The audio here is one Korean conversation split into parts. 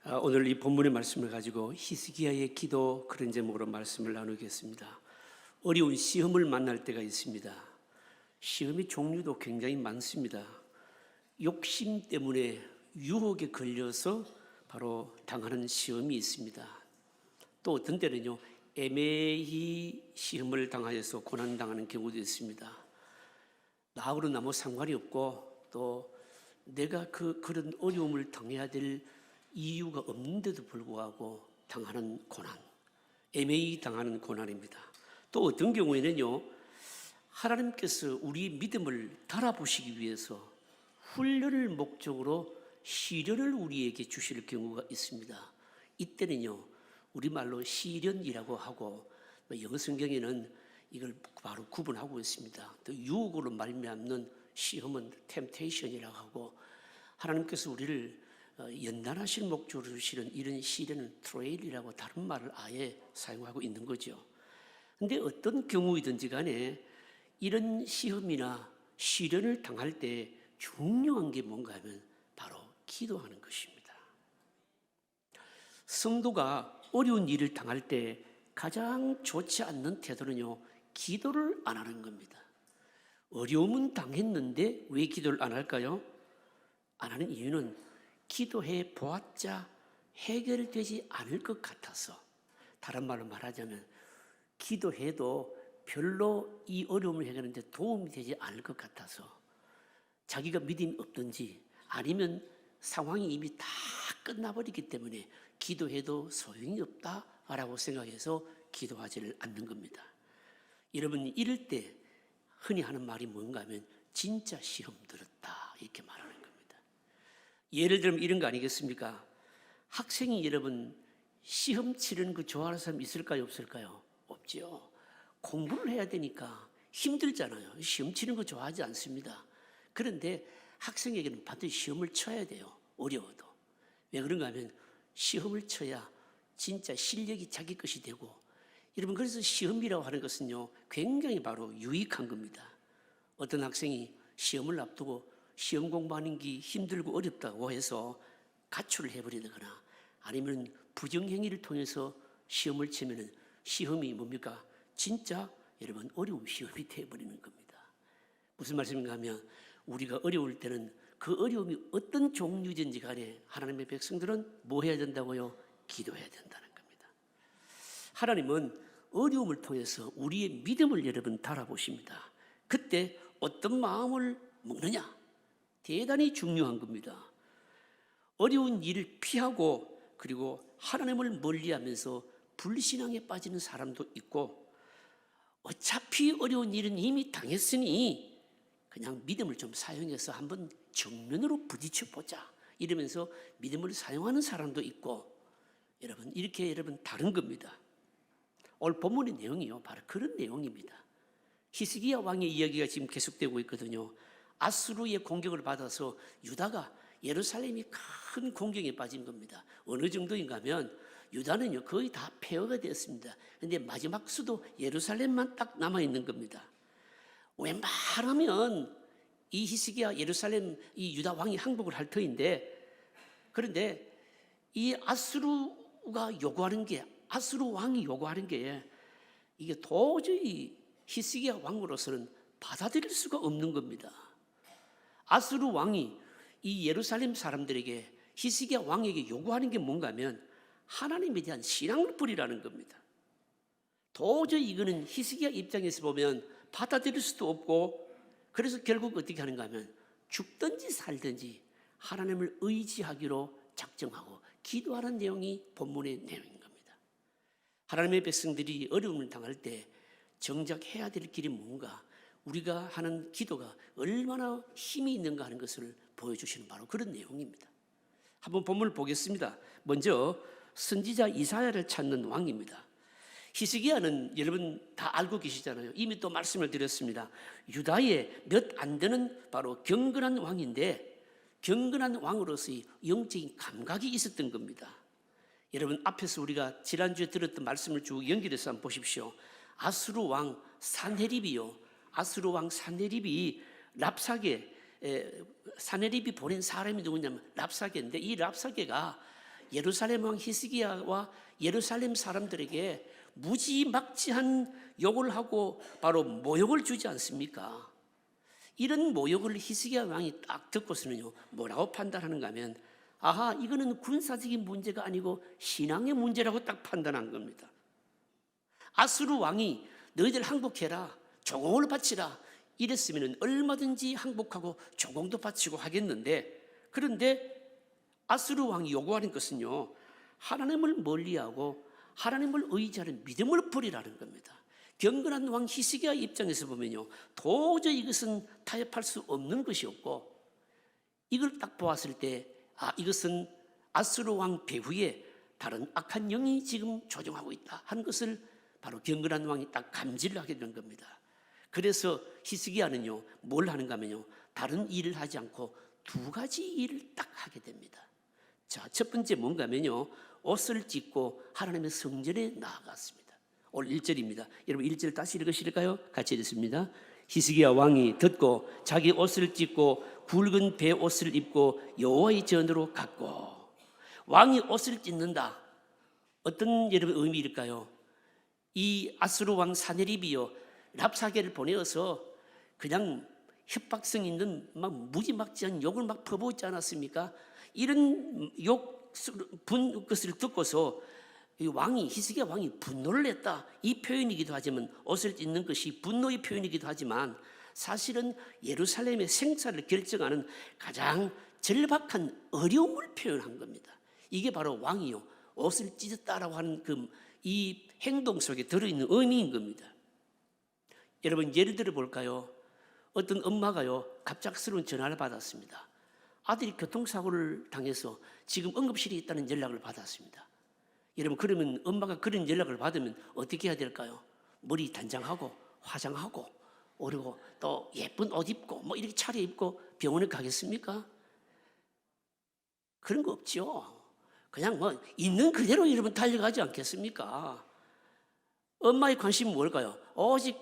오늘 이 본문의 말씀을 가지고 히스기야의 기도 그런 제목으로 말씀을 나누겠습니다. 어려운 시험을 만날 때가 있습니다. 시험의 종류도 굉장히 많습니다. 욕심 때문에 유혹에 걸려서 바로 당하는 시험이 있습니다. 또 어떤 때는요, 애매히 시험을 당하여서 고난당하는 경우도 있습니다. 나하고는 아무 상관이 없고 또 내가 그런 어려움을 당해야 될 이유가 없는데도 불구하고 당하는 고난, 애매히 당하는 고난입니다. 또 어떤 경우에는요, 하나님께서 우리 믿음을 달아보시기 위해서 훈련을 목적으로 시련을 우리에게 주실 경우가 있습니다. 이때는요, 우리말로 시련이라고 하고 영어 성경에는 이걸 바로 구분하고 있습니다. 또 유혹으로 말미암는 시험은 temptation이라고 하고, 하나님께서 우리를 연단하실 목적으로 주시는 이런 시련은 트레일이라고 다른 말을 아예 사용하고 있는 거죠. 근데 어떤 경우이든지 간에 이런 시험이나 시련을 당할 때 중요한 게 뭔가 하면 바로 기도하는 것입니다. 성도가 어려운 일을 당할 때 가장 좋지 않는 태도는요, 기도를 안 하는 겁니다. 어려움은 당했는데 왜 기도를 안 할까요? 안 하는 이유는 기도해 보았자 해결되지 않을 것 같아서, 다른 말로 말하자면 기도해도 별로 이 어려움을 해결하는데 도움이 되지 않을 것 같아서, 자기가 믿음이 없든지 아니면 상황이 이미 다 끝나버리기 때문에 기도해도 소용이 없다라고 생각해서 기도하지를 않는 겁니다. 여러분, 이럴 때 흔히 하는 말이 뭔가 하면 진짜 시험 들었다 이렇게 말하는 겁니다. 예를 들면 이런 거 아니겠습니까? 학생이 여러분 시험 치르는 거 좋아하는 사람 있을까요, 없을까요? 없죠. 공부를 해야 되니까 힘들잖아요. 시험 치는 거 좋아하지 않습니다. 그런데 학생에게는 반드시 시험을 쳐야 돼요. 어려워도. 왜 그런가 하면 시험을 쳐야 진짜 실력이 자기 것이 되고, 여러분 그래서 시험이라고 하는 것은요, 굉장히 바로 유익한 겁니다. 어떤 학생이 시험을 앞두고 시험 공부하는 게 힘들고 어렵다고 해서 가출을 해버리거나 아니면 부정행위를 통해서 시험을 치면은 시험이 뭡니까? 진짜 여러분 어려운 시험이 되어버리는 겁니다. 무슨 말씀인가 하면 우리가 어려울 때는 그 어려움이 어떤 종류든지 간에 하나님의 백성들은 뭐 해야 된다고요? 기도해야 된다는 겁니다. 하나님은 어려움을 통해서 우리의 믿음을 여러분 달아보십니다. 그때 어떤 마음을 먹느냐? 대단히 중요한 겁니다. 어려운 일을 피하고 그리고 하나님을 멀리하면서 불신앙에 빠지는 사람도 있고, 어차피 어려운 일은 이미 당했으니 그냥 믿음을 좀 사용해서 한번 정면으로 부딪혀보자 이러면서 믿음을 사용하는 사람도 있고, 여러분 이렇게 여러분 다른 겁니다. 오늘 본문의 내용이요, 바로 그런 내용입니다. 히스기야 왕의 이야기가 지금 계속되고 있거든요. 아수르의 공격을 받아서 유다가, 예루살렘이 큰 공격에 빠진 겁니다. 어느 정도인가 하면 유다는요 거의 다 폐허가 되었습니다. 그런데 마지막 수도 예루살렘만 딱 남아있는 겁니다. 웬만하면 이 히스기야 예루살렘 이 유다 왕이 항복을 할 터인데, 그런데 이 아수르 왕이 요구하는 게 이게 도저히 히스기야 왕으로서는 받아들일 수가 없는 겁니다. 아수르 왕이 이 예루살렘 사람들에게, 히스기야 왕에게 요구하는 게 뭔가 하면 하나님에 대한 신앙을 버리라는 겁니다. 도저히 이거는 히스기야 입장에서 보면 받아들일 수도 없고, 그래서 결국 어떻게 하는가 하면 죽든지 살든지 하나님을 의지하기로 작정하고 기도하는 내용이 본문의 내용인 겁니다. 하나님의 백성들이 어려움을 당할 때 정작 해야 될 길이 뭔가, 우리가 하는 기도가 얼마나 힘이 있는가 하는 것을 보여주시는 바로 그런 내용입니다. 한번 본문을 보겠습니다. 먼저 선지자 이사야를 찾는 왕입니다. 히스기야는 여러분 다 알고 계시잖아요. 이미 또 말씀을 드렸습니다. 유다의 몇 안 되는 바로 경건한 왕인데, 경건한 왕으로서의 영적인 감각이 있었던 겁니다. 여러분 앞에서 우리가 지난주에 들었던 말씀을 쭉 연결해서 한번 보십시오. 아수르 왕 산헤립이 랍사게, 사네립이 보낸 사람이 누구냐면 랍사게인데, 이 랍사게가 예루살렘 왕 히스기야와 예루살렘 사람들에게 무지막지한 욕을 하고 바로 모욕을 주지 않습니까? 이런 모욕을 히스기야 왕이 딱 듣고서는요, 뭐라고 판단하는가 하면, 아하, 이거는 군사적인 문제가 아니고 신앙의 문제라고 딱 판단한 겁니다. 아수르 왕이 너희들 항복해라, 조공을 바치라 이랬으면 얼마든지 항복하고 조공도 바치고 하겠는데, 그런데 아수르 왕이 요구하는 것은요, 하나님을 멀리하고 하나님을 의지하는 믿음을 버리라는 겁니다. 경건한 왕 히스기야 입장에서 보면요, 도저히 이것은 타협할 수 없는 것이었고, 이걸 딱 보았을 때 이것은 아수르 왕 배후에 다른 악한 영이 지금 조종하고 있다 하는 것을 바로 경건한 왕이 딱 감지를 하게 된 겁니다. 그래서 히스기야는요, 뭘 하는가 하면요, 다른 일을 하지 않고 두 가지 일을 딱 하게 됩니다. 자, 첫 번째 뭔가 하면요, 옷을 찢고 하나님의 성전에 나아갔습니다. 오늘 1절입니다. 여러분 1절 다시 읽으실까요? 같이 읽습니다. 히스기야 왕이 듣고 자기 옷을 찢고 굵은 배 옷을 입고 여호와의 전으로 갔고. 왕이 옷을 찢는다. 어떤 여러분 의미일까요? 이 아수르 왕 사네립이요, 랍사게를 보내어서 그냥 협박성 있는 막 무지막지한 욕을 막 퍼붓지 않았습니까? 이런 것을 듣고서 이 왕이, 히스기야 왕이 분노를 냈다, 이 표현이기도 하지만, 옷을 찢는 것이 분노의 표현이기도 하지만 사실은 예루살렘의 생사를 결정하는 가장 절박한 어려움을 표현한 겁니다. 이게 바로 왕이요, 옷을 찢었다라고 하는 이 행동 속에 들어있는 의미인 겁니다. 여러분 예를 들어 볼까요? 어떤 엄마가요, 갑작스러운 전화를 받았습니다. 아들이 교통사고를 당해서 지금 응급실에 있다는 연락을 받았습니다. 여러분, 그러면 엄마가 그런 연락을 받으면 어떻게 해야 될까요? 머리 단장하고 화장하고 그리고 또 예쁜 옷 입고 뭐 이렇게 차려입고 병원에 가겠습니까? 그런 거 없죠. 그냥 뭐 있는 그대로 여러분 달려가지 않겠습니까? 엄마의 관심은 뭘까요? 오직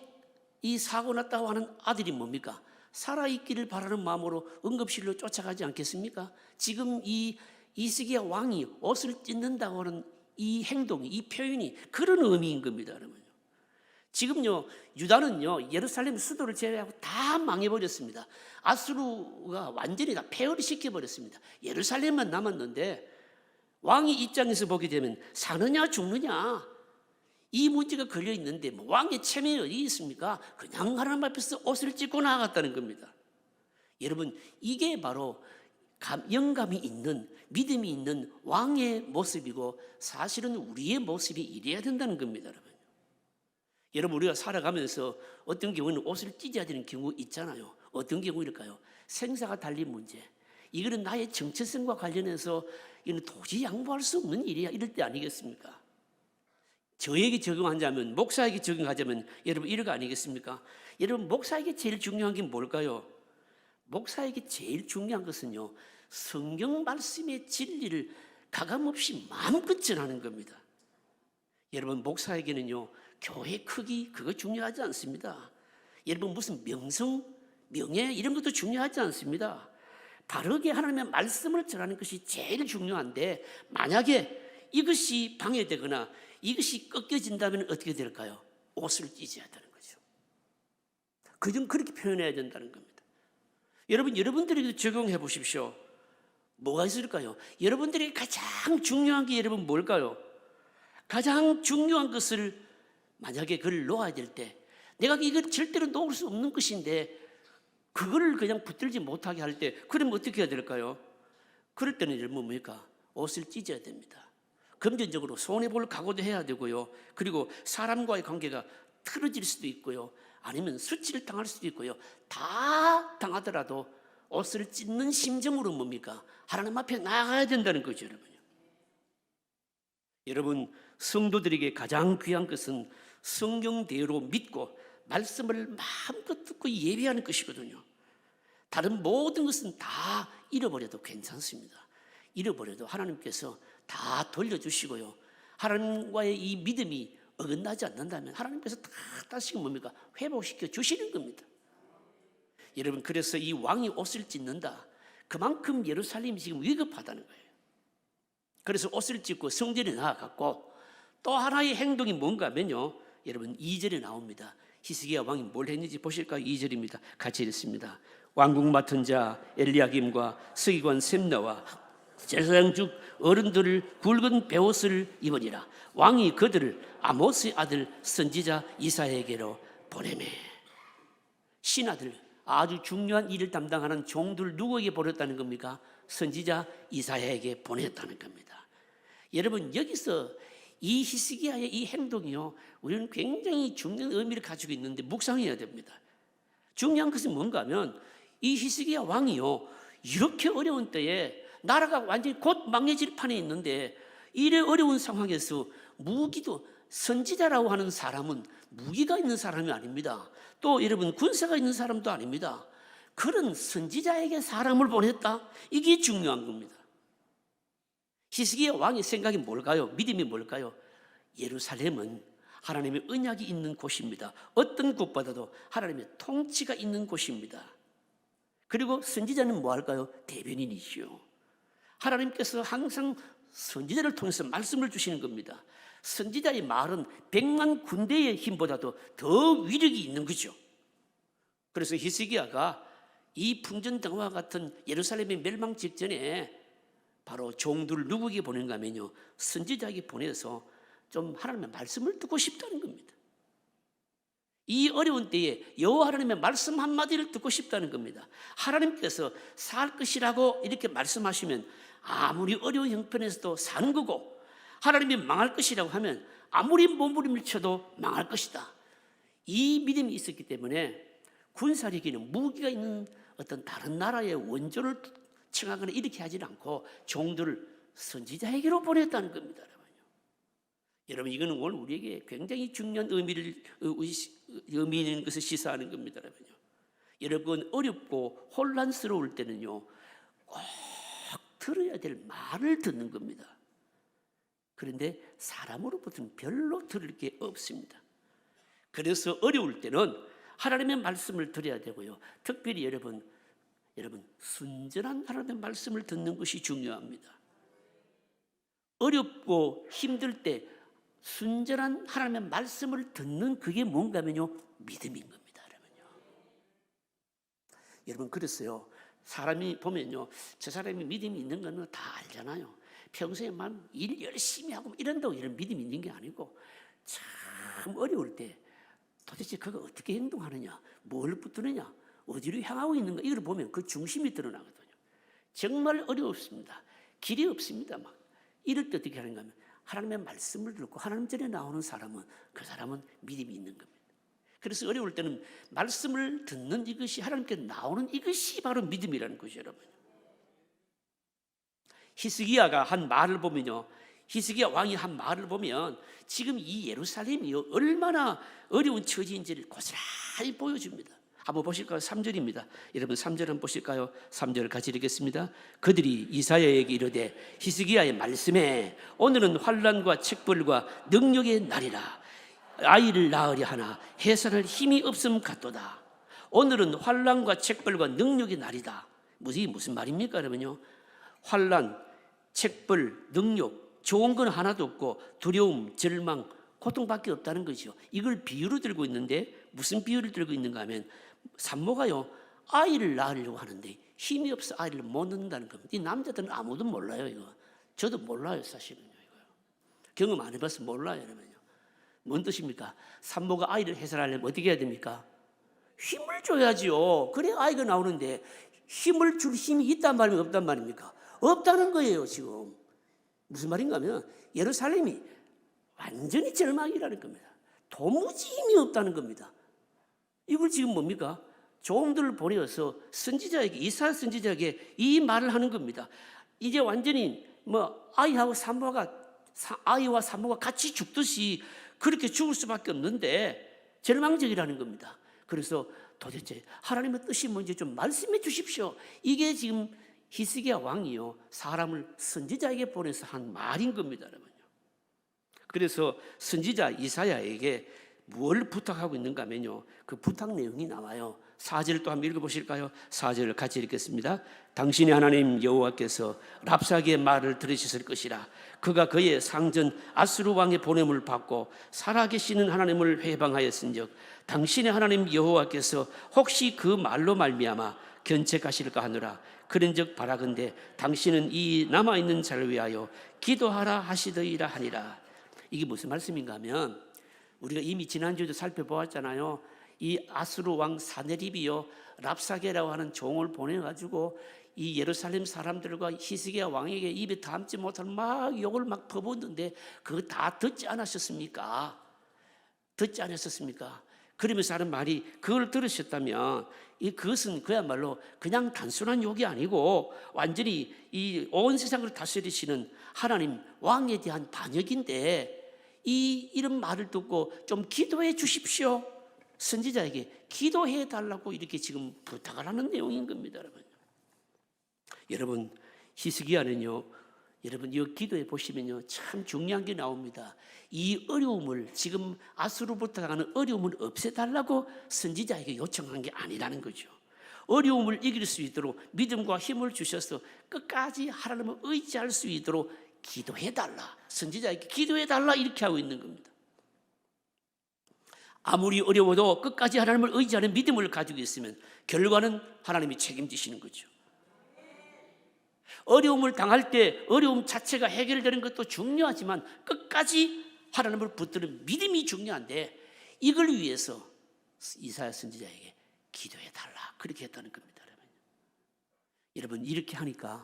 이 사고 났다고 하는 아들이 뭡니까? 살아있기를 바라는 마음으로 응급실로 쫓아가지 않겠습니까? 지금 이 히스기야 왕이 옷을 찢는다고 하는 이 행동이, 이 표현이 그런 의미인 겁니다, 여러분. 지금요, 유다는요, 예루살렘 수도를 제외하고 다 망해버렸습니다. 아수르가 완전히 다 폐허를 시켜버렸습니다. 예루살렘만 남았는데, 왕의 입장에서 보게 되면 사느냐 죽느냐 이 문제가 걸려 있는데, 뭐 왕의 체면이 어디 있습니까? 그냥 하나님 앞에서 옷을 찢고 나아갔다는 겁니다. 여러분, 이게 바로 영감이 있는, 믿음이 있는 왕의 모습이고, 사실은 우리의 모습이 이래야 된다는 겁니다, 여러분. 여러분, 우리가 살아가면서 어떤 경우는 옷을 찢어야 되는 경우 있잖아요. 어떤 경우일까요? 생사가 달린 문제. 이거는 나의 정체성과 관련해서 이건 도저히 양보할 수 없는 일이야, 이럴 때 아니겠습니까? 저에게 적용하자면, 목사에게 적용하자면 여러분 이럴 거 아니겠습니까? 여러분, 목사에게 제일 중요한 게 뭘까요? 목사에게 제일 중요한 것은요, 성경 말씀의 진리를 가감없이 마음껏 전하는 겁니다. 여러분, 목사에게는요, 교회 크기 그거 중요하지 않습니다. 여러분, 무슨 명성, 명예 이런 것도 중요하지 않습니다. 바르게 하나님의 말씀을 전하는 것이 제일 중요한데, 만약에 이것이 방해되거나 이것이 꺾여진다면 어떻게 될까요? 옷을 찢어야 되는 거죠. 그좀 그렇게 표현해야 된다는 겁니다. 여러분, 여러분들에게도 적용해 보십시오. 뭐가 있을까요? 여러분들에게 가장 중요한 게 여러분 뭘까요? 가장 중요한 것을 만약에 그걸 놓아야 될 때, 내가 이걸 절대로 놓을 수 없는 것인데 그거를 그냥 붙들지 못하게 할 때, 그러면 어떻게 해야 될까요? 그럴 때는 여러분 뭡니까? 옷을 찢어야 됩니다. 금전적으로 손해볼 각오도 해야 되고요. 그리고 사람과의 관계가 틀어질 수도 있고요. 아니면 수치를 당할 수도 있고요. 다 당하더라도 옷을 찢는 심정으로 뭡니까? 하나님 앞에 나아가야 된다는 거죠, 여러분요. 여러분, 성도들에게 가장 귀한 것은 성경대로 믿고 말씀을 마음껏 듣고 예배하는 것이거든요. 다른 모든 것은 다 잃어버려도 괜찮습니다. 잃어버려도 하나님께서 다 돌려주시고요. 하나님과의 이 믿음이 어긋나지 않는다면 하나님께서 다시 뭡니까? 회복시켜 주시는 겁니다. 여러분, 그래서 이 왕이 옷을 찢는다. 그만큼 예루살렘이 지금 위급하다는 거예요. 그래서 옷을 찢고 성전에 나아갔고, 또 하나의 행동이 뭔가 하면요, 여러분 2절에 나옵니다. 히스기야 왕이 뭘 했는지 보실까요? 2절입니다. 같이 읽습니다. 왕궁 맡은 자 엘리야김과 서기관 셈나와 제사장 중 어른들을 굵은 베옷을 입으니라. 왕이 그들을 아모스의 아들 선지자 이사야에게로 보내매. 신하들, 아주 중요한 일을 담당하는 종들 누구에게 보냈다는 겁니까? 선지자 이사야에게 보냈다는 겁니다. 여러분, 여기서 이 히스기야의 이 행동이요, 우리는 굉장히 중요한 의미를 가지고 있는데 묵상해야 됩니다. 중요한 것은 뭔가 하면 이 히스기야 왕이요, 이렇게 어려운 때에 나라가 완전히 곧 망해질 판에 있는데, 이래 어려운 상황에서 무기도, 선지자라고 하는 사람은 무기가 있는 사람이 아닙니다. 또 여러분, 군사가 있는 사람도 아닙니다. 그런 선지자에게 사람을 보냈다? 이게 중요한 겁니다. 히스기야 왕의 생각이 뭘까요? 믿음이 뭘까요? 예루살렘은 하나님의 언약이 있는 곳입니다. 어떤 곳보다도 하나님의 통치가 있는 곳입니다. 그리고 선지자는 뭐 할까요? 대변인이시요. 하나님께서 항상 선지자를 통해서 말씀을 주시는 겁니다. 선지자의 말은 100만 군대의 힘보다도 더 위력이 있는 거죠. 그래서 히스기야가 이 풍전등화와 같은 예루살렘의 멸망 직전에 바로 종들을 누구에게 보낸가 하면요, 선지자에게 보내서 좀 하나님의 말씀을 듣고 싶다는 겁니다. 이 어려운 때에 여호와 하나님의 말씀 한마디를 듣고 싶다는 겁니다. 하나님께서 살 것이라고 이렇게 말씀하시면 아무리 어려운 형편에서도 사는 거고, 하나님이 망할 것이라고 하면 아무리 몸부림을 쳐도 망할 것이다. 이 믿음이 있었기 때문에 군사력에는 무기가 있는 어떤 다른 나라의 원조를 청하거나 이렇게 하지 않고 종들을 선지자에게로 보냈다는 겁니다. 여러분, 이거는 오늘 우리에게 굉장히 중요한 의미 있는 것을 시사하는 겁니다. 여러분, 어렵고 혼란스러울 때는요, 꼭 들어야 될 말을 듣는 겁니다. 그런데 사람으로부터는 별로 들을 게 없습니다. 그래서 어려울 때는 하나님의 말씀을 들어야 되고요, 특별히 여러분 순전한 하나님의 말씀을 듣는 것이 중요합니다. 어렵고 힘들 때 순전한 하나님의 말씀을 듣는 그게 뭔가 하면요, 믿음인 겁니다. 여러분, 그랬어요. 사람이 보면요, 저 사람이 믿음이 있는 거는 다 알잖아요. 평소에만 일 열심히 하고 이런다고 이런 믿음이 있는 게 아니고, 참 어려울 때 도대체 그가 어떻게 행동하느냐, 뭘 붙드느냐, 어디로 향하고 있는가, 이걸 보면 그 중심이 드러나거든요. 정말 어렵습니다. 길이 없습니다. 막 이럴 때 어떻게 하는가 하면 하나님의 말씀을 듣고 하나님 전에 나오는 사람은, 그 사람은 믿음이 있는 겁니다. 그래서 어려울 때는 말씀을 듣는 이것이, 하나님께 나오는 이것이 바로 믿음이라는 것이죠, 여러분. 히스기야가 한 말을 보면요, 히스기야 왕이 한 말을 보면 지금 이 예루살렘이 얼마나 어려운 처지인지를 고스란히 보여줍니다. 한번 보실까요? 3절입니다. 여러분 3절 한번 보실까요? 3절 같이 읽겠습니다. 그들이 이사야에게 이르되 히스기야의 말씀에 오늘은 환난과 책벌과 능력의 날이라. 아이를 낳으려 하나 해산할 힘이 없음 같도다. 오늘은 환난과 책벌과 능력의 날이다. 무슨 말입니까? 그러면요, 환난, 책벌, 능력, 좋은 건 하나도 없고 두려움, 절망, 고통밖에 없다는 거죠. 이걸 비유로 들고 있는데 무슨 비유를 들고 있는가 하면, 산모가요 아이를 낳으려고 하는데 힘이 없어 아이를 못 낳는다는 겁니다. 이 남자들은 아무도 몰라요. 이거 저도 몰라요, 사실은요. 이거 경험 안 해봐서 몰라요. 여러분요, 뭔 뜻입니까? 산모가 아이를 해산하려면 어떻게 해야 됩니까? 힘을 줘야지요. 그래 아이가 나오는데 힘을 줄 힘이 있단 말입니까, 없단 말입니까? 없다는 거예요. 지금 무슨 말인가 하면 예루살렘이 완전히 절망이라는 겁니다. 도무지 힘이 없다는 겁니다. 이걸 지금 뭡니까? 종들을 보내어서 선지자에게, 이사야 선지자에게 이 말을 하는 겁니다. 이제 완전히 아이와 산모가 같이 죽듯이 그렇게 죽을 수밖에 없는데 절망적이라는 겁니다. 그래서 도대체 하나님의 뜻이 뭔지 좀 말씀해 주십시오. 이게 지금 히스기야 왕이요 사람을 선지자에게 보내서 한 말인 겁니다, 여러분요. 그래서 선지자 이사야에게 뭘 부탁하고 있는가 하면요, 그 부탁 내용이 나와요. 4절 또 한번 읽어보실까요? 4절 같이 읽겠습니다. 당신의 하나님 여호와께서 랍사기의 말을 들으셨을 것이라. 그가 그의 상전 아수르 왕의 보냄을 받고 살아계시는 하나님을 회방하였은즉 당신의 하나님 여호와께서 혹시 그 말로 말미암아 견책하실까 하노라. 그런즉 바라건대 당신은 이 남아있는 자를 위하여 기도하라 하시더이라 하니라. 이게 무슨 말씀인가 하면, 우리가 이미 지난주에도 살펴보았잖아요. 이 아수르 왕 사네립이요, 랍사게라고 하는 종을 보내가지고 이 예루살렘 사람들과 히스기야 왕에게 입에 담지 못할 막 욕을 막 퍼붓는데 그거 다 듣지 않으셨습니까? 듣지 않으셨습니까? 그러면서 하는 말이, 그걸 들으셨다면 그것은 그야말로 그냥 단순한 욕이 아니고 완전히 이 온 세상을 다스리시는 하나님 왕에 대한 반역인데, 이런 말을 듣고 좀 기도해 주십시오. 선지자에게 기도해 달라고 이렇게 지금 부탁을 하는 내용인 겁니다, 여러분. 여러분, 히스기야는요, 여러분 이 기도에 보시면요 참 중요한 게 나옵니다. 이 어려움을, 지금 아수르부터 당하는 어려움을 없애달라고 선지자에게 요청한 게 아니라는 거죠. 어려움을 이길 수 있도록 믿음과 힘을 주셔서 끝까지 하나님을 의지할 수 있도록 기도해달라, 선지자에게 기도해달라, 이렇게 하고 있는 겁니다. 아무리 어려워도 끝까지 하나님을 의지하는 믿음을 가지고 있으면 결과는 하나님이 책임지시는 거죠. 어려움을 당할 때 어려움 자체가 해결되는 것도 중요하지만 끝까지 하나님을 붙드는 믿음이 중요한데, 이걸 위해서 이사야 선지자에게 기도해달라, 그렇게 했다는 겁니다. 여러분, 이렇게 하니까요,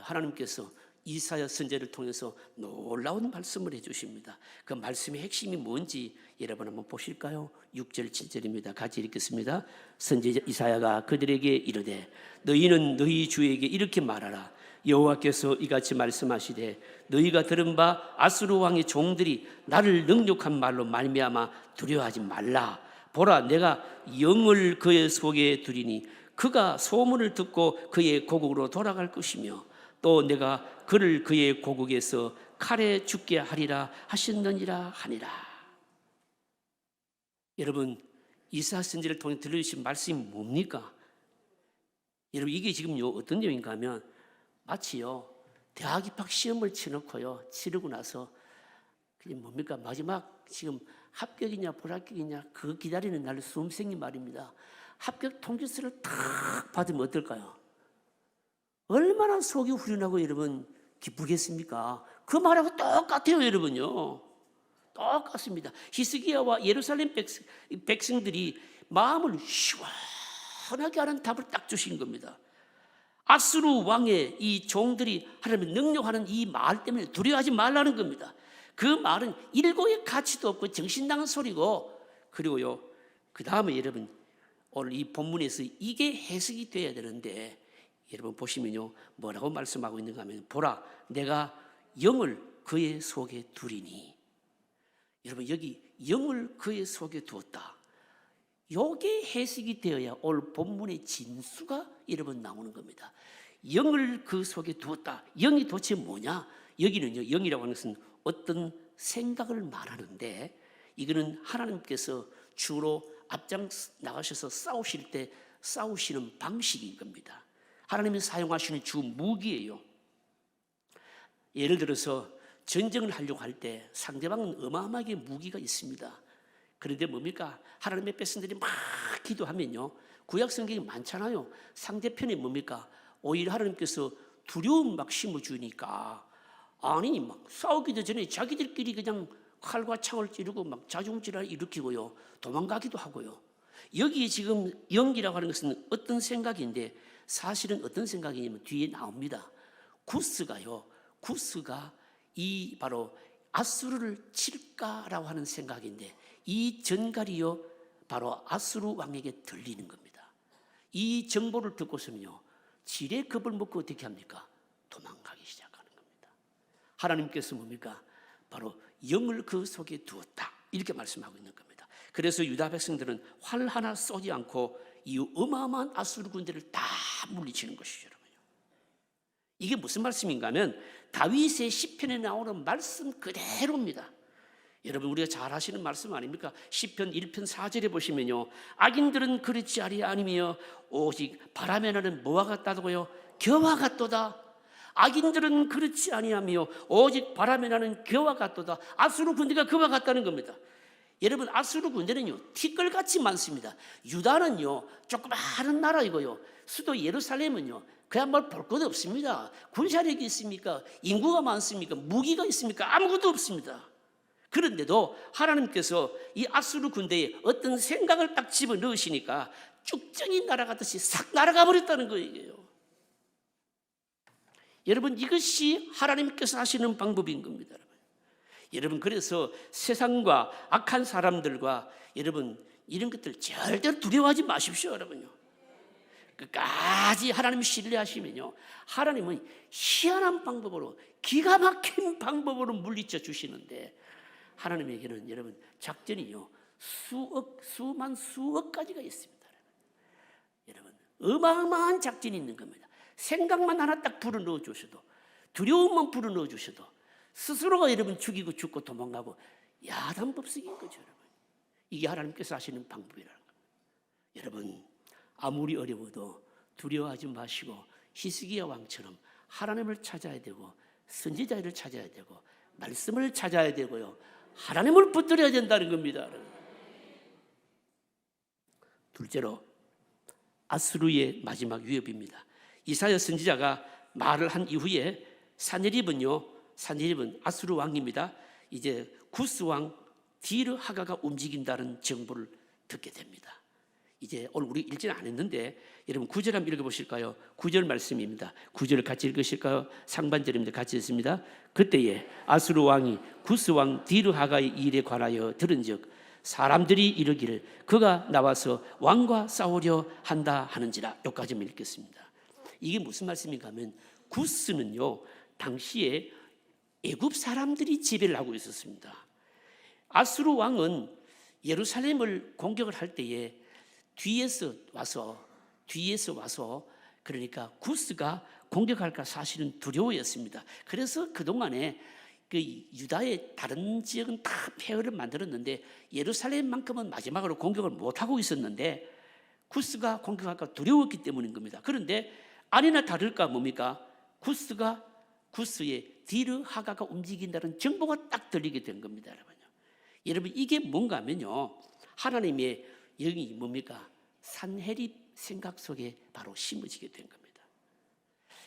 하나님께서 이사야 선지자를 통해서 놀라운 말씀을 해주십니다. 그 말씀의 핵심이 뭔지 여러분 한번 보실까요? 6절 7절입니다. 같이 읽겠습니다. 선지자 이사야가 그들에게 이르되 너희는 너희 주에게 이렇게 말하라. 여호와께서 이같이 말씀하시되 너희가 들은 바 아수르 왕의 종들이 나를 능욕한 말로 말미암아 두려워하지 말라. 보라, 내가 영을 그의 속에 두리니 그가 소문을 듣고 그의 고국으로 돌아갈 것이며 또 내가 그를 그의 고국에서 칼에 죽게 하리라 하셨느니라 하니라. 여러분, 이사야 선지자를 통해 들려주신 말씀이 뭡니까? 여러분, 이게 지금요 어떤 내용인가 하면, 마치요 대학 입학 시험을 치르고 나서 그게 뭡니까? 마지막 지금 합격이냐 불합격이냐 그거 기다리는 날 수험생이 말입니다. 합격 통지서를 탁 받으면 어떨까요? 얼마나 속이 후련하고 여러분 기쁘겠습니까? 그 말하고 똑같아요, 여러분요. 똑같습니다. 히스기야와 예루살렘 백성들이 마음을 시원하게 하는 답을 딱 주신 겁니다. 아수르 왕의 이 종들이 하나님을 능욕하는 이 말 때문에 두려워하지 말라는 겁니다. 그 말은 일고의 가치도 없고 정신나간 소리고, 그리고요 그 다음에 여러분 오늘 이 본문에서 이게 해석이 돼야 되는데, 여러분 보시면요 뭐라고 말씀하고 있는가 하면, 보라, 내가 영을 그의 속에 두리니. 여러분, 여기 영을 그의 속에 두었다, 요게 해석이 되어야 오늘 본문의 진수가 여러분 나오는 겁니다. 영을 그 속에 두었다. 영이 도대체 뭐냐? 여기는요, 영이라고 하는 것은 어떤 생각을 말하는데, 이거는 하나님께서 주로 앞장 나가셔서 싸우실 때 싸우시는 방식인 겁니다. 하나님이 사용하시는 주 무기예요. 예를 들어서 전쟁을 하려고 할 때 상대방은 어마어마하게 무기가 있습니다. 그런데 뭡니까? 하나님의 백성들이 막 기도하면요, 구약 성경이 많잖아요. 상대편이 뭡니까? 오히려 하나님께서 두려움 막 심어주니까, 아니 막 싸우기도 전에 자기들끼리 그냥 칼과 창을 찌르고 막 자중질환을 일으키고요, 도망가기도 하고요. 여기 지금 영이라고 하는 것은 어떤 생각인데, 사실은 어떤 생각이냐면 뒤에 나옵니다. 구스가 이 바로 아수르를 칠까라고 하는 생각인데, 이 전갈이요 바로 아수르 왕에게 들리는 겁니다. 이 정보를 듣고서는요 지레 겁을 먹고 어떻게 합니까? 도망가기 시작하는 겁니다. 하나님께서 뭡니까? 바로 영을 그 속에 두었다, 이렇게 말씀하고 있는 겁니다. 그래서 유다 백성들은 활 하나 쏘지 않고 이 어마어마한 아수르 군대를 다 물리치는 것이죠, 여러분. 이게 무슨 말씀인가 하면 다윗의 시편에 나오는 말씀 그대로입니다. 여러분 우리가 잘 아시는 말씀 아닙니까? 시편 1편 4절에 보시면요, 악인들은 그렇지 아니하며 오직 바람에 나는 뭐와 같다고요? 겨와 같도다. 악인들은 그렇지 아니하며 오직 바람에 나는 겨와 같도다. 아수르 군대가 그와 같다는 겁니다. 여러분 아수르 군대는요 티끌같이 많습니다. 유다는요 조그마한 나라이고요, 수도 예루살렘은요 그야말로 볼 것도 없습니다. 군사력이 있습니까? 인구가 많습니까? 무기가 있습니까? 아무것도 없습니다. 그런데도 하나님께서 이 아수르 군대에 어떤 생각을 딱 집어넣으시니까 쭉정이 날아가듯이 싹 날아가 버렸다는 거예요. 여러분 이것이 하나님께서 하시는 방법인 겁니다. 여러분 그래서 세상과 악한 사람들과 여러분 이런 것들 절대로 두려워하지 마십시오. 여러분요, 끝까지 하나님 신뢰하시면요 하나님은 희한한 방법으로, 기가 막힌 방법으로 물리쳐 주시는데, 하나님에게는 여러분 작전이요 수억 가지가 있습니다. 여러분 어마어마한 작전이 있는 겁니다. 생각만 하나 딱 불어넣어 주셔도, 두려움만 불어넣어 주셔도 스스로가 여러분 죽이고 죽고 도망가고 야단법석인 거죠. 여러분 이게 하나님께서 하시는 방법이라는 겁니다. 여러분 아무리 어려워도 두려워하지 마시고 히스기야 왕처럼 하나님을 찾아야 되고 선지자를 찾아야 되고 말씀을 찾아야 되고요, 하나님을 붙들어야 된다는 겁니다. 둘째로 아수르의 마지막 위협입니다. 이사야 선지자가 말을 한 이후에 사네립은 아수르 왕입니다. 이제 구스 왕 디르 하가가 움직인다는 정보를 듣게 됩니다. 이제 오늘 우리 읽지는 안 했는데 여러분 9절 한번 읽어보실까요? 9절 말씀입니다. 9절 같이 읽으실까요? 상반절입니다. 같이 읽습니다. 그때에 아수르 왕이 구스 왕 디르 하가의 일에 관하여 들은즉 사람들이 이르기를 그가 나와서 왕과 싸우려 한다 하는지라. 여기까지만 읽겠습니다. 이게 무슨 말씀인가 하면, 구스는요 당시에 애굽 사람들이 지배를 하고 있었습니다. 아수르 왕은 예루살렘을 공격을 할 때에 뒤에서 와서 그러니까 구스가 공격할까 사실은 두려워였습니다. 그래서 그동안에 그 유다의 다른 지역은 다 폐허를 만들었는데 예루살렘만큼은 마지막으로 공격을 못하고 있었는데 구스가 공격할까 두려웠기 때문인 겁니다. 그런데 아니나 다를까 뭡니까? 구스의 디르 하가가 움직인다는 정보가 딱 들리게 된 겁니다. 여러분 이게 뭔가 하면요, 하나님의 영이 뭡니까? 산헤립 생각 속에 바로 심어지게 된 겁니다.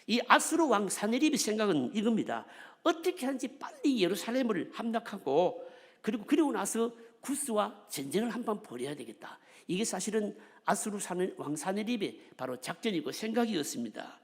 이 아수르 왕 산헤립의 생각은 이겁니다. 어떻게 하는지 빨리 예루살렘을 함락하고 그리고 나서 구스와 전쟁을 한번 벌여야 되겠다. 이게 사실은 아수르 왕 산헤립의 바로 작전이고 생각이었습니다.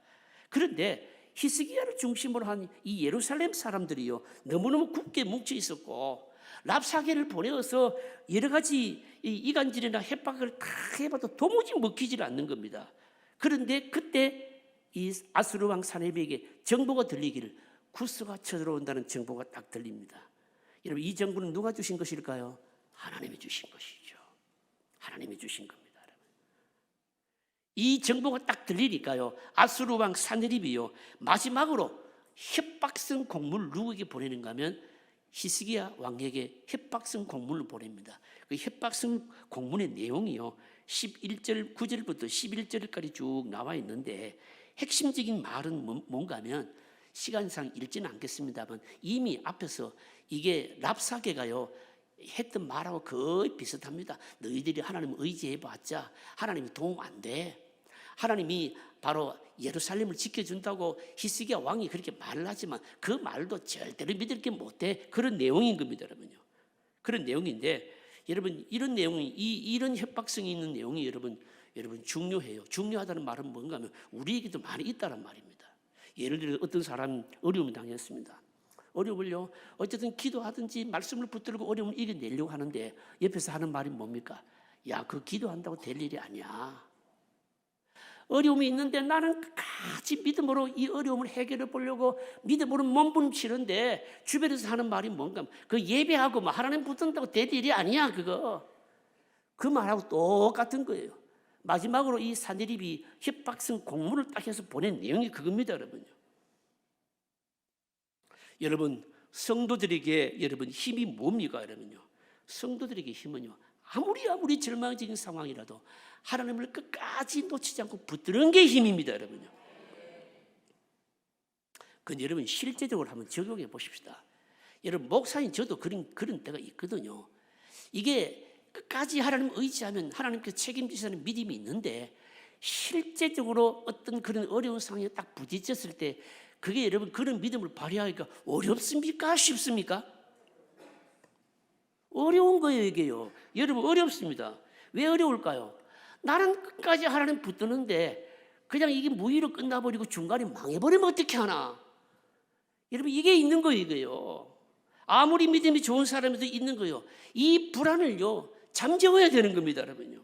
그런데 히스기야를 중심으로 한 이 예루살렘 사람들이요 너무너무 굳게 뭉쳐 있었고 랍사게를 보내어서 여러 가지 이간질이나 협박을 다 해봐도 도무지 먹히질 않는 겁니다. 그런데 그때 이 아수르 왕 산헤립에게 정보가 들리기를 구스가 쳐들어온다는 정보가 딱 들립니다. 여러분 이 정보는 누가 주신 것일까요? 하나님이 주신 것이죠. 하나님이 주신 겁니다. 이 정보가 딱 들리니까요 아수르 왕 산헤립이요 마지막으로 협박성 공문을 누구에게 보내는가 하면 히스기야 왕에게 협박성 공문을 보냅니다. 그 협박성 공문의 내용이요 11절 9절부터 11절까지 쭉 나와 있는데 핵심적인 말은 뭔가 하면 시간상 읽지는 않겠습니다만 이미 앞에서 이게 랍사게가요 했던 말하고 거의 비슷합니다. 너희들이 하나님을 의지해봤자 하나님이 도움 안 돼. 하나님이 바로 예루살렘을 지켜준다고 히스기야 왕이 그렇게 말을 하지만 그 말도 절대로 믿을 게 못돼. 그런 내용인 겁니다. 여러분요. 그런 내용인데 여러분 이런 내용이 이런 협박성이 있는 내용이 여러분 중요해요. 중요하다는 말은 뭔가 하면 우리에게도 많이 있다는 말입니다. 예를 들어 어떤 사람 어려움을 당했습니다. 어려움을요 어쨌든 기도하든지 말씀을 붙들고 어려움을 이겨내려고 하는데 옆에서 하는 말이 뭡니까? 야, 그 기도한다고 될 일이 아니야. 어려움이 있는데 나는 같이 믿음으로 이 어려움을 해결해 보려고 믿음으로 몸부림치는데 주변에서 하는 말이 뭔가 그 예배하고 뭐 하나님 붙든다고 될 일이 아니야. 그거 그 말하고 똑같은 거예요. 마지막으로 이 산헤립이 협박성 공문을 딱 해서 보낸 내용이 그겁니다. 여러분 성도들에게 여러분 힘이 뭡니까? 여러분요, 성도들에게 힘은요, 아무리 절망적인 상황이라도 하나님을 끝까지 놓치지 않고 붙드는 게 힘입니다, 여러분요. 그건 여러분 실제적으로 한번 적용해 보십시다. 여러분 목사님 저도 그런 때가 있거든요. 이게 끝까지 하나님 의지하면 하나님께서 책임지시는 믿음이 있는데 실제적으로 어떤 그런 어려운 상황에 딱 부딪혔을 때 그게 여러분 그런 믿음을 발휘하기가 어렵습니까? 쉽습니까? 어려운 거예요, 이게요. 여러분 어렵습니다. 왜 어려울까요? 나는 끝까지 하나님 붙드는데 그냥 이게 무의로 끝나버리고 중간에 망해버리면 어떻게 하나? 여러분 이게 있는 거예요, 이게요. 아무리 믿음이 좋은 사람에도 있는 거예요. 이 불안을요 잠재워야 되는 겁니다, 여러분요.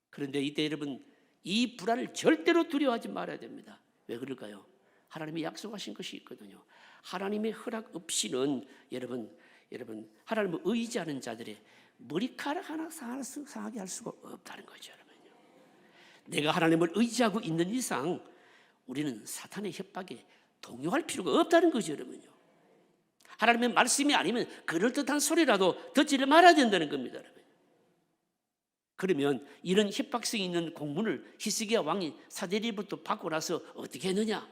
그런데 이때 여러분 이 불안을 절대로 두려워하지 말아야 됩니다. 왜 그럴까요? 하나님이 약속하신 것이 있거든요. 하나님의 허락 없이는 여러분 하나님을 의지하는 자들의 머리카락 하나 상하게 할 수가 없다는 거죠, 여러분요. 내가 하나님을 의지하고 있는 이상 우리는 사탄의 협박에 동요할 필요가 없다는 거죠, 여러분요. 하나님의 말씀이 아니면 그럴듯한 소리라도 듣지를 말아야 된다는 겁니다, 여러분. 그러면 이런 협박성 있는 공문을 히스기야 왕이 사데리부터 받고 나서 어떻게 했는가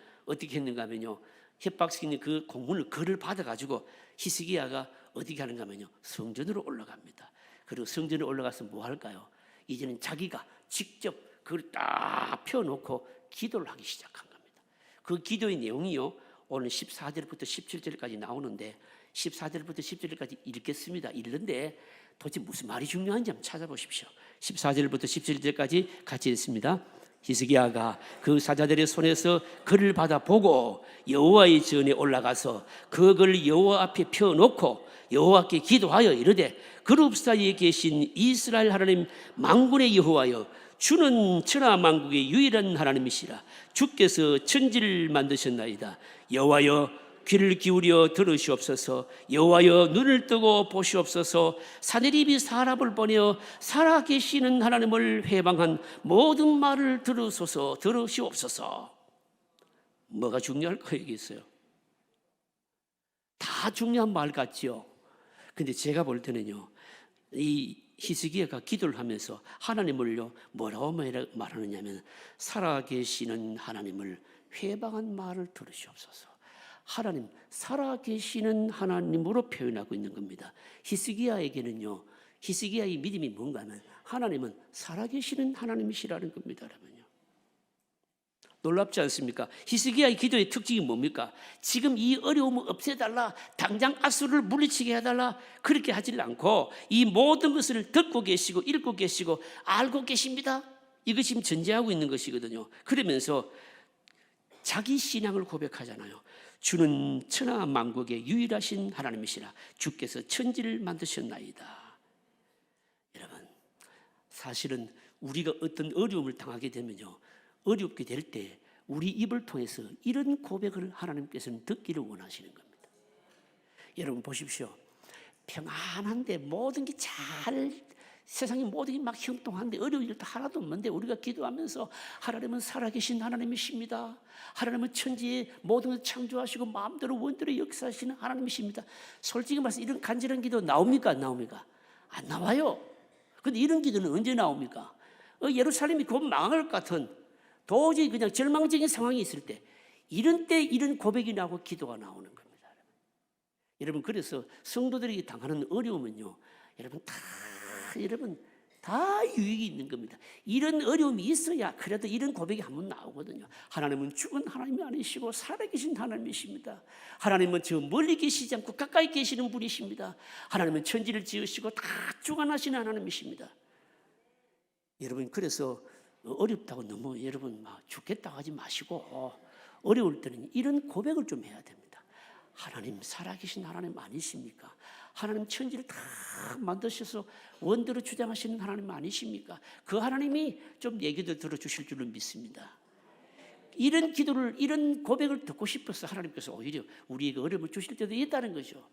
하면요, 협박성 있는 그 공문을 글을 받아가지고 히스기야가 어떻게 하는가 하면요, 성전으로 올라갑니다. 그리고 성전에 올라가서 뭐 할까요? 이제는 자기가 직접 그걸 딱 펴놓고 기도를 하기 시작한 겁니다. 그 기도의 내용이요, 오늘 14절부터 17절까지 나오는데 14절부터 17절까지 읽는데 도대체 무슨 말이 중요한지 한번 찾아보십시오. 14절부터 17절까지 같이 읽습니다. 히스기야가 그 사자들의 손에서 글을 받아 보고 여호와의 전에 올라가서 그 글을 여호와 앞에 펴놓고 여호와께 기도하여 이르되 그룹 사이에 계신 이스라엘 하나님 만군의 여호와여, 주는 천하 만국의 유일한 하나님이시라. 주께서 천지를 만드셨나이다. 여호와여, 귀를 기울여 들으시옵소서. 여호와여, 눈을 뜨고 보시옵소서. 사내립이 사람을 보내어 살아계시는 하나님을 회방한 모든 말을 들으시옵소서. 뭐가 중요할까 여기 있어요. 다 중요한 말 같지요. 근데 제가 볼 때는요, 이 히스기야가 기도를 하면서 하나님을요 뭐라고 말하느냐면 살아계시는 하나님을 회방한 말을 들으시옵소서. 하나님, 살아계시는 하나님으로 표현하고 있는 겁니다. 히스기야에게는요, 히스기야의 믿음이 뭔가 하면 하나님은 살아계시는 하나님이시라는 겁니다, 여러분요. 놀랍지 않습니까? 히스기야의 기도의 특징이 뭡니까? 지금 이 어려움을 없애달라, 당장 앗수를 물리치게 해달라, 그렇게 하질 않고 이 모든 것을 듣고 계시고 읽고 계시고 알고 계십니다. 이것이 지금 전제하고 있는 것이거든요. 그러면서 자기 신앙을 고백하잖아요. 주는 천하 만국의 유일하신 하나님이시라. 주께서 천지를 만드셨나이다. 여러분, 사실은 우리가 어떤 어려움을 당하게 되면요, 어렵게 될 때 우리 입을 통해서 이런 고백을 하나님께서는 듣기를 원하시는 겁니다. 여러분 보십시오. 평안한데 모든 게 잘, 세상의 모든 게 막 형통한데 어려운 일도 하나도 없는데 우리가 기도하면서 하나님은 살아계신 하나님이십니다. 하나님은 천지에 모든 것을 창조하시고 마음대로 원대로 역사하시는 하나님이십니다. 솔직히 말해서 이런 간절한 기도 나옵니까? 안 나옵니까? 안 나와요. 근데 이런 기도는 언제 나옵니까? 예루살렘이 곧 망할 것 같은 도저히 그냥 절망적인 상황이 있을 때, 이런 때 이런 고백이 나오고 기도가 나오는 겁니다. 여러분, 그래서 성도들이 당하는 어려움은요, 여러분 다 유익이 있는 겁니다. 이런 어려움이 있어야 그래도 이런 고백이 한번 나오거든요. 하나님은 죽은 하나님이 아니시고 살아계신 하나님이십니다. 하나님은 저 멀리 계시지 않고 가까이 계시는 분이십니다. 하나님은 천지를 지으시고 다 주관하시는 하나님이십니다. 여러분, 그래서 어렵다고 너무 여러분 막 죽겠다고 하지 마시고 어려울 때는 이런 고백을 좀 해야 됩니다. 하나님 살아계신 하나님 아니십니까? 하나님 천지를 다 만드셔서 원대로 주장하시는 하나님 아니십니까? 그 하나님이 좀 얘기도 들어주실 줄은 믿습니다. 이런 기도를, 이런 고백을 듣고 싶어서 하나님께서 오히려 우리에게 어려움을 주실 때도 있다는 거죠.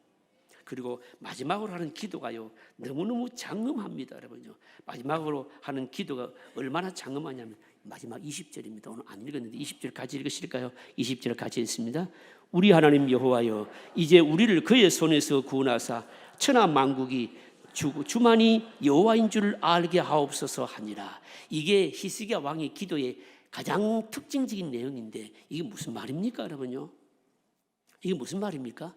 그리고 마지막으로 하는 기도가요, 너무너무 장엄합니다, 여러분요. 마지막으로 하는 기도가 얼마나 장엄하냐면 마지막 20절입니다. 오늘 안 읽었는데 20절 같이 읽으실까요? 20절 같이 읽습니다. 우리 하나님 여호와여, 이제 우리를 그의 손에서 구원하사 천하 만국이 주만이 여호와인 줄 알게 하옵소서 하니라. 이게 히스기야 왕의 기도의 가장 특징적인 내용인데 이게 무슨 말입니까, 여러분요? 이게 무슨 말입니까?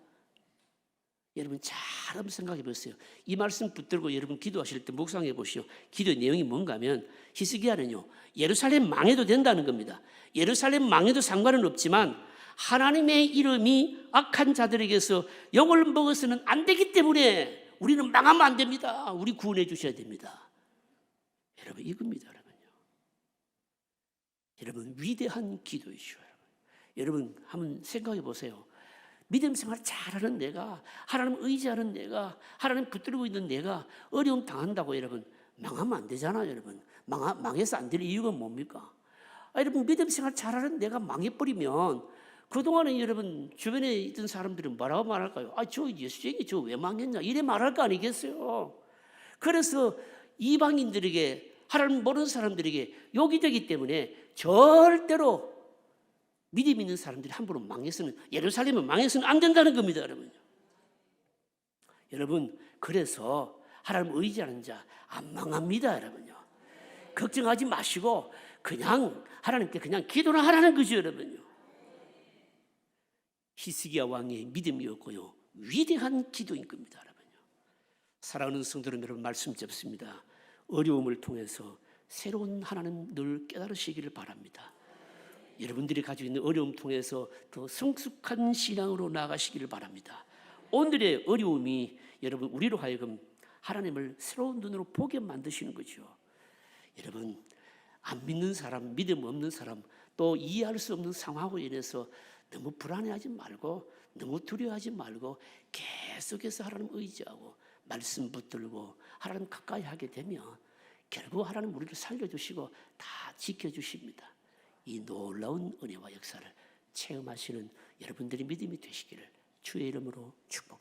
여러분 잘 한번 생각해 보세요. 이 말씀 붙들고 여러분 기도하실 때 묵상해 보시오. 기도의 내용이 뭔가 하면 히스기야는요, 예루살렘 망해도 된다는 겁니다. 예루살렘 망해도 상관은 없지만 하나님의 이름이 악한 자들에게서 욕을 먹어서는 안 되기 때문에 우리는 망하면 안 됩니다. 우리 구원해 주셔야 됩니다. 여러분 이겁니다. 여러분 위대한 기도이시오. 여러분 한번 생각해 보세요. 믿음 생활 잘하는 내가, 하나님 의지하는 내가, 하나님 붙들고 있는 내가 어려움 당한다고 여러분 망하면 안 되잖아요. 여러분 망해서 안 될 이유가 뭡니까? 여러분 믿음 생활 잘하는 내가 망해버리면 그동안에 여러분 주변에 있던 사람들은 뭐라고 말할까요? 저 예수쟁이 저 왜 망했냐 이래 말할 거 아니겠어요. 그래서 이방인들에게, 하나님 모르는 사람들에게 욕이 되기 때문에 절대로 믿음 있는 사람들이 함부로 망해서는, 예루살렘은 망해서는 안 된다는 겁니다. 여러분 그래서 하나님 의지하는 자 안 망합니다. 여러분요, 걱정하지 마시고 그냥 하나님께 그냥 기도를 하라는 거죠. 여러분요, 히스기야 왕의 믿음이었고요, 위대한 기도인 겁니다. 여러분요, 사랑하는 성도 여러분, 말씀 잡습니다. 어려움을 통해서 새로운 하나님 늘 깨달으시기를 바랍니다. 여러분들이 가지고 있는 어려움 통해서 더 성숙한 신앙으로 나아가시기를 바랍니다. 오늘의 어려움이 여러분 우리로 하여금 하나님을 새로운 눈으로 보게 만드시는 거죠. 여러분 안 믿는 사람, 믿음 없는 사람, 또 이해할 수 없는 상황으로 인해서 너무 불안해하지 말고, 너무 두려워하지 말고 계속해서 하나님 의지하고 말씀 붙들고 하나님 가까이 하게 되면 결국 하나님 우리를 살려주시고 다 지켜주십니다. 이 놀라운 은혜와 역사를 체험하시는 여러분들의 믿음이 되시기를 주의 이름으로 축복합니다.